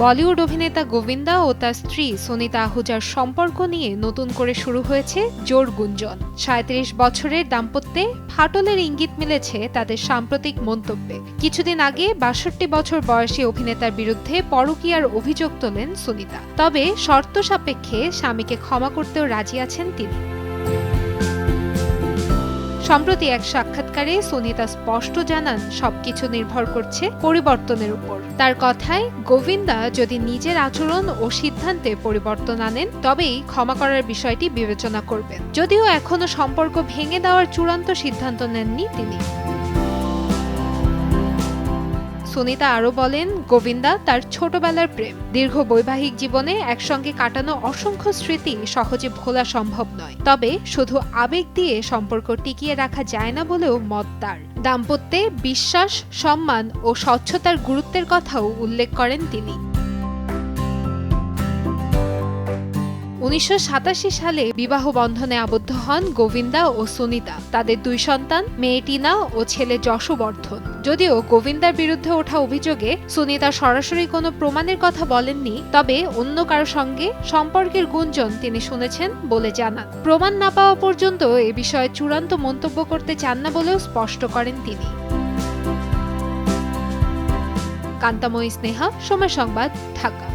বলিউড অভিনেতা গোবিন্দা ও তার স্ত্রী সুনিতা আহুজার সম্পর্ক নিয়ে নতুন করে শুরু হয়েছে জোর গুঞ্জন। ৩৭ বছরের দাম্পত্যে ফাটলের ইঙ্গিত মিলেছে তাদের সাম্প্রতিক মন্তব্যে। কিছুদিন আগে ৬২ বছর বয়সী অভিনেতার বিরুদ্ধে পরকীয়ার অভিযোগ তোলেন সুনিতা। তবে শর্ত সাপেক্ষে স্বামীকে ক্ষমা করতেও রাজি আছেন তিনি। সম্প্রতি এক সাক্ষাৎকারে সুনিতা স্পষ্ট জানান, সবকিছু নির্ভর করছে পরিবর্তনের উপর। তার কথায়, গোবিন্দা যদি নিজের আচরণ ও সিদ্ধান্তে পরিবর্তন আনেন তবেই ক্ষমা করার বিষয়টি বিবেচনা করবেন। যদিও এখনো সম্পর্ক ভেঙে দেওয়ার চূড়ান্ত সিদ্ধান্ত নেননি তিনি। সুনিতা আরও বলেন, গোবিন্দা তার ছোটবেলার প্রেম। দীর্ঘ বৈবাহিক জীবনে একসঙ্গে কাটানো অসংখ্য স্মৃতি সহজে ভোলা সম্ভব নয়। তবে শুধু আবেগ দিয়ে সম্পর্ক টিকিয়ে রাখা যায় না বলেও মত তার। দাম্পত্যে বিশ্বাস, সম্মান ও স্বচ্ছতার গুরুত্বের কথাও উল্লেখ করেন তিনি। ১৯৮৭ সালে বিবাহ বন্ধনে আবদ্ধ হন গোবিন্দা ও সুনিতা। তাদের ২ সন্তান, মেয়ে টিনা ও ছেলে যশবর্ধন। যদিও গোবিন্দার বিরুদ্ধে ওঠা অভিযোগে সুনিতা সরাসরি কোনো প্রমাণের কথা বলেননি, তবে অন্য কারো সঙ্গে সম্পর্কের গুঞ্জন তিনি শুনেছেন বলে জানান। প্রমাণ না পাওয়া পর্যন্ত এ বিষয়ে চূড়ান্ত মন্তব্য করতে চান না বলেও স্পষ্ট করেন তিনি। কান্তাময়ী স্নেহা, সময় সংবাদ, ঢাকা।